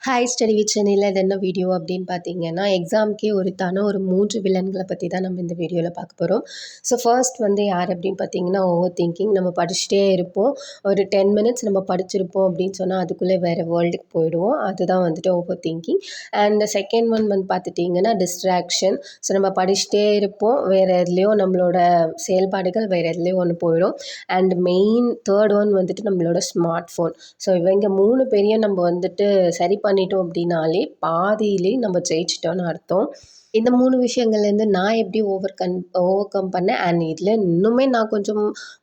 Hi study with சென்னையில் இது என்ன வீடியோ அப்படின்னு பார்த்தீங்கன்னா எக்ஸாம்க்கே ஒருத்தான ஒரு 3 வில்லன்களை பற்றி தான் நம்ம இந்த வீடியோவில் பார்க்க போகிறோம். ஸோ ஃபர்ஸ்ட் வந்து யார் அப்படின்னு பார்த்தீங்கன்னா ஓவர் திங்கிங். நம்ம படிச்சுட்டே இருப்போம், ஒரு 10 மினிட்ஸ் நம்ம படிச்சிருப்போம் அப்படின்னு சொன்னால் அதுக்குள்ளே வேறு வேர்ல்டுக்கு போயிடுவோம். அதுதான் வந்துட்டு over thinking. And second one வந்து பார்த்துட்டிங்கன்னா டிஸ்ட்ராக்ஷன். ஸோ நம்ம படிச்சுட்டே இருப்போம், வேறு எதுலேயோ நம்மளோட செயல்பாடுகள் வேறு எதுலேயோ ஒன்று போயிடும். அண்ட் மெயின் தேர்ட் ஒன் வந்துட்டு நம்மளோட ஸ்மார்ட் ஃபோன். ஸோ இவங்க 3 பேரையும் நம்ம வந்துட்டு சரி பண்ணிட்டோம் அப்படின்னாலே பாதியிலே நம்ம ஜெயிச்சிட்டோன்னு அர்த்தம். இந்த 3 விஷயங்கள்லேருந்து நான் எப்படி ஓவர் கம் பண்ணேன். அண்ட் இதில் இன்னுமே நான் கொஞ்சம்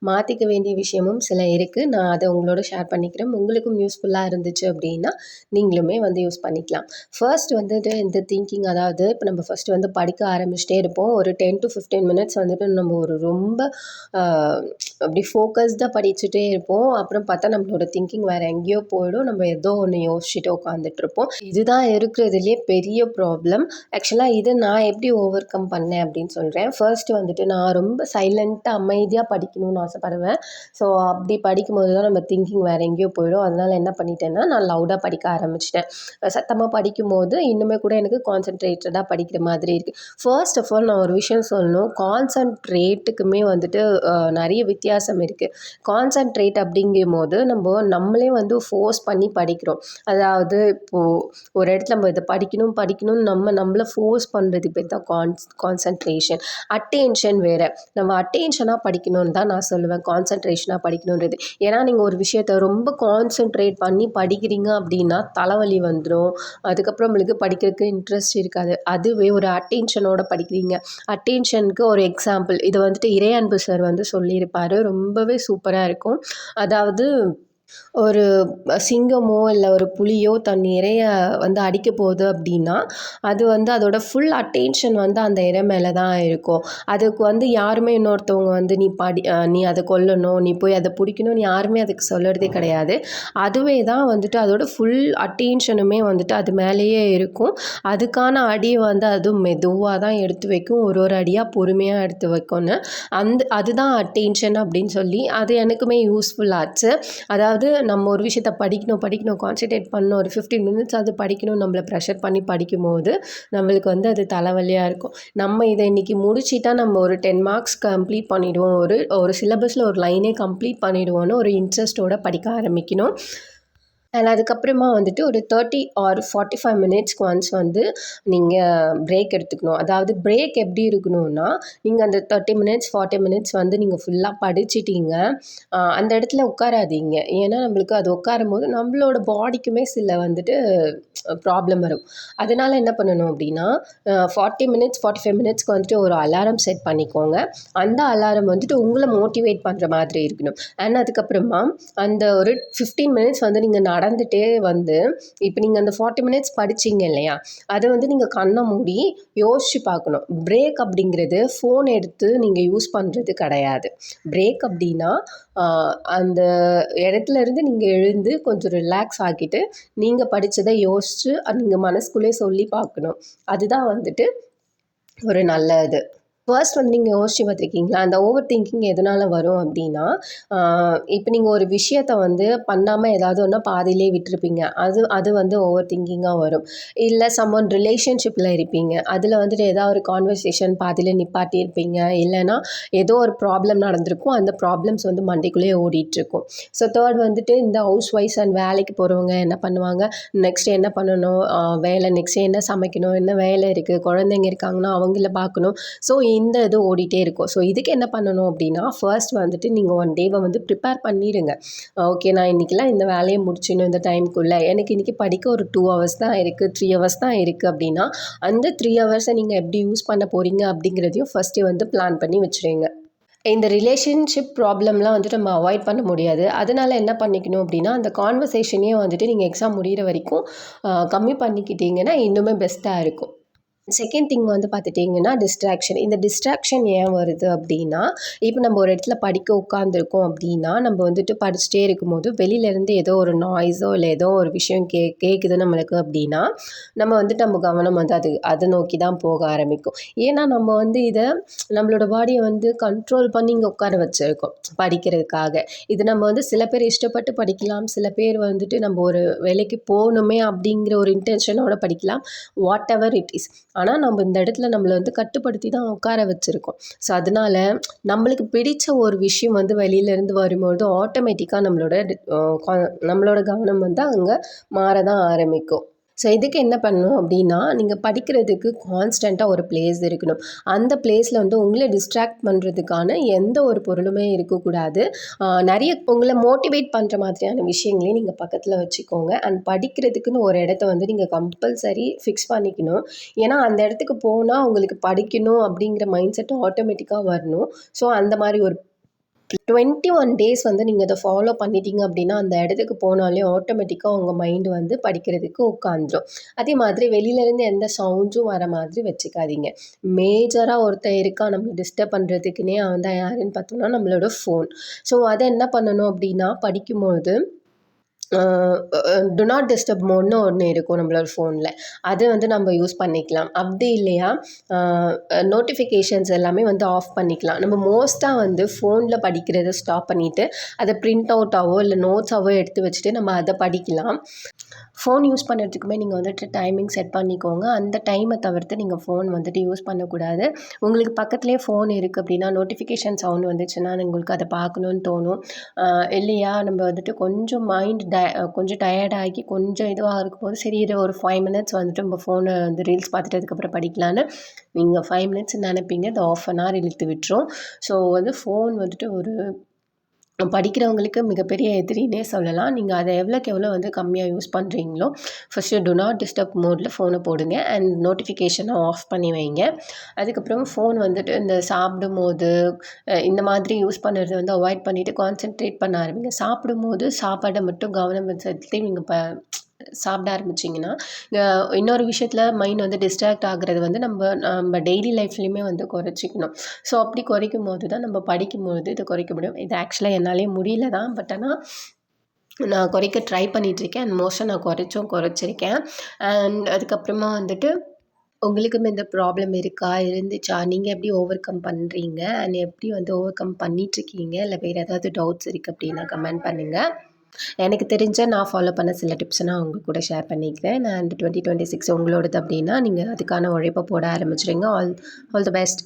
மாற்றிக்க வேண்டிய விஷயமும் சில இருக்குது. நான் அதை உங்களோட ஷேர் பண்ணிக்கிறேன். உங்களுக்கும் யூஸ்ஃபுல்லாக இருந்துச்சு அப்படின்னா நீங்களுமே வந்து யூஸ் பண்ணிக்கலாம். ஃபர்ஸ்ட் வந்துட்டு இந்த திங்கிங், அதாவது இப்போ நம்ம ஃபஸ்ட்டு வந்து படிக்க ஆரம்பிச்சிட்டே இருப்போம். ஒரு 10 to 15 மினிட்ஸ் வந்துட்டு நம்ம ஒரு ரொம்ப அப்படி ஃபோக்கஸ்டாக படிச்சுட்டே இருப்போம். அப்புறம் பார்த்தா நம்மளோட திங்கிங் வேறு எங்கேயோ போயிடும். நம்ம ஏதோ ஒன்று யோசிச்சுட்டு உட்காந்துட்ருப்போம். இதுதான் இருக்கிறதுலே பெரிய ப்ராப்ளம். ஆக்சுவலாக இது நான் எப்படி ஓவர் கம் பண்ணேன் அப்படின்னு சொல்கிறேன். ஃபர்ஸ்ட்டு வந்துட்டு நான் ரொம்ப சைலண்ட்டாக அமைதியாக படிக்கணும்னு ஆசைப்படுவேன். ஸோ அப்படி படிக்கும்போது தான் நம்ம திங்கிங் வேறு எங்கேயோ போயிடும். அதனால் என்ன பண்ணிட்டேன்னா நான் லவுடாக படிக்க ஆரம்பிச்சிட்டேன். சத்தமாக படிக்கும்போது இன்னுமே கூட எனக்கு கான்சன்ட்ரேட்டடாக படிக்கிற மாதிரி இருக்குது. ஃபர்ஸ்ட் ஆஃப் ஆல் நான் ஒரு விஷயம் சொல்லணும். கான்சன்ட்ரேட்டுக்குமே வந்துட்டு நிறைய வித்தியாசம் இருக்குது. கான்சன்ட்ரேட் அப்படிங்கும்போது நம்மளே வந்து ஃபோர்ஸ் பண்ணி படிக்கிறோம். அதாவது இப்போது ஒரு இடத்துல நம்ம இதை படிக்கணும்னு நம்மளை ஃபோர்ஸ் பண்ணுறது பேர் தான் கான்சன்ட்ரேஷன். அட்டென்ஷன் வேறு. நம்ம அட்டென்ஷனாக படிக்கணும்னு தான் நான் சொல்லுவேன், கான்சன்ட்ரேஷனாக படிக்கணுன்றது. ஏன்னா நீங்கள் ஒரு விஷயத்தை ரொம்ப கான்சன்ட்ரேட் பண்ணி படிக்கிறீங்க அப்படின்னா தலைவலி வந்துடும். அதுக்கப்புறம் நம்மளுக்கு படிக்கிறதுக்கு இன்ட்ரெஸ்ட் இருக்காது. அதுவே ஒரு அட்டென்ஷனோட படிக்கிறீங்க. அட்டென்ஷனுக்கு ஒரு எக்ஸாம்பிள் இதை வந்துட்டு இறையன்பு சார் வந்து சொல்லியிருப்பார். ரொம்பவே சூப்பராக இருக்கும். அதாவது ஒரு சிங்கமோ இல்லை ஒரு புலியோ தன் இரையை வந்து அடிக்க போகுது அப்படின்னா அது வந்து அதோட ஃபுல் அட்டென்ஷன் வந்து அந்த இரை மேலே தான் இருக்கும். அதுக்கு வந்து யாருமே இன்னொருத்தவங்க வந்து நீ அதை கொல்லணும், நீ போய் அதை பிடிக்கணும்னு யாருமே அதுக்கு சொல்லுறதே கிடையாது. அதுவே தான் வந்துட்டு அதோட ஃபுல் அட்டென்ஷனுமே வந்துட்டு அது மேலேயே இருக்கும். அதுக்கான அடியை வந்து அதுவும் மெதுவாக தான் எடுத்து வைக்கும், ஒரு அடியாக பொறுமையாக எடுத்து வைக்கும்னு. அதுதான் அட்டென்ஷன் அப்படின்னு சொல்லி அது எனக்குமே யூஸ்ஃபுல் ஆச்சு. அதாவது நம்ம ஒரு விஷயத்தை படிக்கணும் கான்சன்ட்ரேட் பண்ணணும், ஒரு 15 மினிட்ஸ் அது படிக்கணும் நம்மளை ப்ரெஷர் பண்ணி படிக்கும்போது நம்மளுக்கு வந்து அது தலைவலியாக இருக்கும். நம்ம இதை இன்றைக்கி முடிச்சிட்டா நம்ம ஒரு 10 மார்க்ஸ் கம்ப்ளீட் பண்ணிவிடுவோம், ஒரு சிலபஸில் ஒரு லைனே கம்ப்ளீட் பண்ணிவிடுவோன்னு ஒரு இன்ட்ரெஸ்ட்டோடு படிக்க ஆரம்பிக்கணும். அண்ட் அதுக்கப்புறமா வந்துட்டு ஒரு 30 ஆர் 45 மினிட்ஸ்க்கு ஒன்ஸ் வந்து நீங்கள் பிரேக் எடுத்துக்கணும். அதாவது பிரேக் எப்படி இருக்கணும்னா, நீங்கள் அந்த 30 மினிட்ஸ் 40 மினிட்ஸ் வந்து நீங்கள் ஃபுல்லாக படிச்சிட்டீங்க, அந்த இடத்துல உட்காராதீங்க. ஏன்னா நம்மளுக்கு அது உட்காரும்போது நம்மளோட பாடிக்குமே சில வந்துட்டு ப்ராப்ளம் வரும். அதனால் என்ன பண்ணணும் அப்படின்னா 40 மினிட்ஸ் 45 மினிட்ஸ்க்கு வந்துட்டு ஒரு அலாரம் செட் பண்ணிக்கோங்க. அந்த அலாரம் வந்துட்டு உங்களை மோட்டிவேட் பண்ணுற மாதிரி இருக்கணும். அண்ட் அதுக்கப்புறமா அந்த ஒரு 15 மினிட்ஸ் வந்து நீங்கள் நடந்துகிட்டே வந்து இப்போ நீங்கள் அந்த 40 மினிட்ஸ் படிச்சிங்க இல்லையா, அதை வந்து நீங்கள் கண்ணை மூடி யோசித்து பார்க்கணும். பிரேக் அப்படிங்கிறது ஃபோன் எடுத்து நீங்கள் யூஸ் பண்ணுறது கிடையாது. பிரேக் அப்படின்னா அந்த இடத்துலேருந்து நீங்கள் எழுந்து கொஞ்சம் ரிலாக்ஸ் ஆகிட்டு நீங்கள் படித்ததை யோசித்து நீங்கள் மனசுக்குள்ளே சொல்லி பார்க்கணும். அதுதான் வந்துட்டு ஒரு நல்ல இது. ஃபர்ஸ்ட் வந்து நீங்கள் யோசிச்சு பார்த்துருக்கீங்களா, அந்த ஓவர் திங்கிங் எதனால் வரும் அப்படின்னா, இப்போ நீங்கள் ஒரு விஷயத்தை வந்து பண்ணாமல் ஏதாவது ஒன்று பாதியிலே விட்டுருப்பீங்க. அது வந்து ஓவர் திங்கிங்காக வரும். இல்லை சம்ஒன் ரிலேஷன்ஷிப்பில் இருப்பீங்க, அதில் வந்துட்டு ஏதாவது ஒரு கான்வர்சேஷன் பாதியில் நிப்பாட்டியிருப்பீங்க. இல்லைனா ஏதோ ஒரு ப்ராப்ளம் நடந்திருக்கும், அந்த ப்ராப்ளம்ஸ் வந்து மண்டைக்குள்ளேயே ஓடிட்டுருக்கும். ஸோ தேர்ட் வந்துட்டு இந்த ஹவுஸ் ஒய்ஃப்ஸ் அண்ட் வேலைக்கு போகிறவங்க என்ன பண்ணுவாங்க, நெக்ஸ்ட்டு என்ன பண்ணணும், வேலை நெக்ஸ்ட்டு என்ன சமைக்கணும், என்ன வேலை இருக்குது, குழந்தைங்க இருக்காங்கன்னா அவங்கள பார்க்கணும். ஸோ இந்த இது ஓடிட்டே இருக்கும். ஸோ இதுக்கு என்ன பண்ணணும் அப்படின்னா, ஃபர்ஸ்ட் வந்துட்டு நீங்கள் ஒன் டேவை வந்து ப்ரிப்பேர் பண்ணிடுங்க. ஓகே, நான் இன்றைக்கெலாம் இந்த வேலையை முடிச்சிடணும் இந்த டைமுக்குள்ளே, எனக்கு இன்றைக்கி படிக்க ஒரு 2 ஹவர்ஸ் தான் இருக்குது, 3 ஹவர்ஸ் தான் இருக்குது அப்படின்னா அந்த 3 ஹவர்ஸை நீங்கள் எப்படி யூஸ் பண்ண போகிறீங்க அப்படிங்கிறதையும் ஃபஸ்ட்டு வந்து பிளான் பண்ணி வச்சுருங்க. இந்த ரிலேஷன்ஷிப் ப்ராப்ளம்லாம் வந்துட்டு நம்ம அவாய்ட் பண்ண முடியாது. அதனால் என்ன பண்ணிக்கணும் அப்படின்னா, அந்த கான்வர்சேஷனையும் வந்துட்டு நீங்கள் எக்ஸாம் முடிகிற வரைக்கும் கம்மி பண்ணிக்கிட்டீங்கன்னா இன்னுமே பெஸ்ட்டாக இருக்கும். செகண்ட் திங் வந்து பார்த்துட்டிங்கன்னா டிஸ்ட்ராக்ஷன். இந்த டிஸ்ட்ராக்ஷன் ஏன் வருது அப்படின்னா, இப்போ நம்ம ஒரு இடத்துல படிக்க உட்காந்துருக்கோம் அப்படின்னா, நம்ம வந்துட்டு படிச்சுட்டே இருக்கும்போது வெளியிலேருந்து ஏதோ ஒரு நாய்ஸோ இல்லை ஏதோ ஒரு விஷயம் கேட்குது நம்மளுக்கு அப்படின்னா, நம்ம வந்துட்டு நம்ம கவனம் வந்து அதை நோக்கி தான் போக ஆரம்பிக்கும். ஏன்னா நம்ம வந்து இதை நம்மளோட பாடியை வந்து கண்ட்ரோல் பண்ணி இங்கே உட்கார வச்சுருக்கோம் படிக்கிறதுக்காக. இது நம்ம வந்து சில பேர் இஷ்டப்பட்டு படிக்கலாம், சில பேர் வந்துட்டு நம்ம ஒரு வேலைக்கு போகணுமே அப்படிங்கிற ஒரு இன்டென்ஷனோட படிக்கலாம். What ever it is. ஆனால் நம்ம இந்த இடத்துல நம்மளை வந்து கட்டுப்படுத்தி தான் உட்கார வச்சுருக்கோம். ஸோ அதனால நம்மளுக்கு பிடிச்ச ஒரு விஷயம் வந்து வெளியிலேருந்து வரும்பொழுது ஆட்டோமேட்டிக்காக நம்மளோட கவனம் வந்து அங்கே மாற தான் ஆரம்பிக்கும். ஸோ இதுக்கு என்ன பண்ணணும் அப்படின்னா, நீங்கள் படிக்கிறதுக்கு கான்ஸ்டண்ட்டாக ஒரு பிளேஸ் இருக்கணும். அந்த பிளேஸில் வந்து உங்களை டிஸ்ட்ராக்ட் பண்ணுறதுக்கான எந்த ஒரு பொருளுமே இருக்கக்கூடாது. நிறைய உங்களை மோட்டிவேட் பண்ணுற மாதிரியான விஷயங்களையும் நீங்கள் பக்கத்தில் வச்சுக்கோங்க. அண்ட் படிக்கிறதுக்குன்னு ஒரு இடத்த வந்து நீங்கள் கம்பல்சரி ஃபிக்ஸ் பண்ணிக்கணும். ஏன்னா அந்த இடத்துக்கு போனால் உங்களுக்கு படிக்கணும் அப்படிங்கிற மைண்ட் செட் ஆட்டோமேட்டிக்காக வரணும். ஸோ அந்த மாதிரி ஒரு 21 டேஸ் வந்து நீங்கள் இதை ஃபாலோ பண்ணிட்டீங்க அப்படின்னா, அந்த இடத்துக்கு போனாலே ஆட்டோமேட்டிக்காக உங்கள் மைண்டு வந்து படிக்கிறதுக்கு உட்காந்துரும். அதே மாதிரி வெளியிலேருந்து எந்த சவுண்ட்ஸும் வர மாதிரி வச்சுக்காதீங்க. மேஜராக ஒருத்தன் இருக்கான் நம்மளை டிஸ்டர்ப் பண்ணுறதுக்குன்னே, அவன் தான் யாருன்னு பார்த்தோம்னா நம்மளோட ஃபோன். ஸோ அதை என்ன பண்ணணும் அப்படின்னா, படிக்கும்பொழுது டு நாட் டிஸ்டர்ப் மோட்னு ஒன்று இருக்கும் நம்மளோட ஃபோனில். அது வந்து நம்ம யூஸ் பண்ணிக்கலாம். அப்படி இல்லையா நோட்டிஃபிகேஷன்ஸ் எல்லாமே வந்து ஆஃப் பண்ணிக்கலாம். நம்ம மோஸ்ட்டாக வந்து ஃபோனில் படிக்கிறத ஸ்டாப் பண்ணிவிட்டு அதை பிரிண்ட் அவுட்டாவோ இல்லை நோட்ஸாவோ எடுத்து வச்சுட்டு நம்ம அதை படிக்கலாம். ஃபோன் யூஸ் பண்ணுறதுக்குமே நீங்கள் வந்துட்டு டைமிங் செட் பண்ணிக்கோங்க. அந்த டைமை தவிர்த்து நீங்கள் ஃபோன் வந்துட்டு யூஸ் பண்ணக்கூடாது. உங்களுக்கு பக்கத்துலேயே ஃபோன் இருக்குது அப்படின்னா நோட்டிஃபிகேஷன் சவுண்ட் வந்துச்சுன்னா உங்களுக்கு அதை பார்க்கணுன்னு தோணும். இல்லையா நம்ம வந்துட்டு கொஞ்சம் கொஞ்சம் டயர்டாகி கொஞ்சம் இதுவாக இருக்கும்போது சரி இது ஒரு 5 மினிட்ஸ் வந்துட்டு நம்ம ஃபோனை வந்து ரீல்ஸ் பார்த்துட்டு அதுக்கப்புறம் படிக்கலான்னு நீங்கள் 5 மினிட்ஸ் நினைப்பீங்க, அது ½ அன் ஹவர் இழுத்து விட்டுரும். ஸோ வந்து ஃபோன் வந்துட்டு ஒரு படிக்கிறவங்களுக்கு மிகப்பெரிய எதிரின்னே சொல்லலாம். நீங்கள் அதை எவ்வளோக்கு எவ்வளோ வந்து கம்மியாக யூஸ் பண்ணுறீங்களோ, ஃபஸ்ட்டு டு நாட் டிஸ்டர்ப் மோடில் ஃபோனை போடுங்க. அண்ட் நோட்டிஃபிகேஷனை ஆஃப் பண்ணி வைங்க. அதுக்கப்புறம் ஃபோன் வந்துட்டு இந்த சாப்பிடும்போது இந்த மாதிரி யூஸ் பண்ணுறது வந்து அவாய்ட் பண்ணிவிட்டு கான்சென்ட்ரேட் பண்ண ஆரம்பிங்க. சாப்பிடும்போது சாப்பாடை மட்டும் கவனம் செலுத்தி நீங்கள் சாப்பிட ஆரம்பிச்சிங்கன்னா, இன்னொரு விஷயத்தில் மைண்ட் வந்து டிஸ்ட்ராக்ட் ஆகுறது வந்து நம்ம டெய்லி லைஃப்லேயுமே வந்து குறைச்சிக்கணும். ஸோ அப்படி குறைக்கும் போது தான் நம்ம படிக்கும்பொழுது இதை குறைக்க முடியும். இது ஆக்சுவலாக என்னாலே முடியல தான். பட் ஆனால் நான் குறைக்க ட்ரை பண்ணிகிட்ருக்கேன். அண்ட் மோஸ்ட்டாக நான் குறைச்சிருக்கேன். அண்ட் அதுக்கப்புறமா வந்துட்டு உங்களுக்குமே இந்த ப்ராப்ளம் இருந்துச்சா? நீங்கள் எப்படி ஓவர் கம் பண்ணுறீங்க? அண்ட் எப்படி வந்து ஓவர் கம் பண்ணிகிட்ருக்கீங்க? இல்லை வேறு ஏதாவது டவுட்ஸ் இருக்குது அப்படின்னா கமெண்ட் பண்ணுங்கள். எனக்கு தெரிஞ்ச நான் ஃபாலோ பண்ண சில டிப்ஸை நான் உங்கள் கூட ஷேர் பண்ணிக்கிறேன். அண்ட் 2026 உங்களோடது அப்படின்னா நீங்கள் அதுக்கான உழைப்பை போட ஆரம்பிச்சிடுங்க. All the best.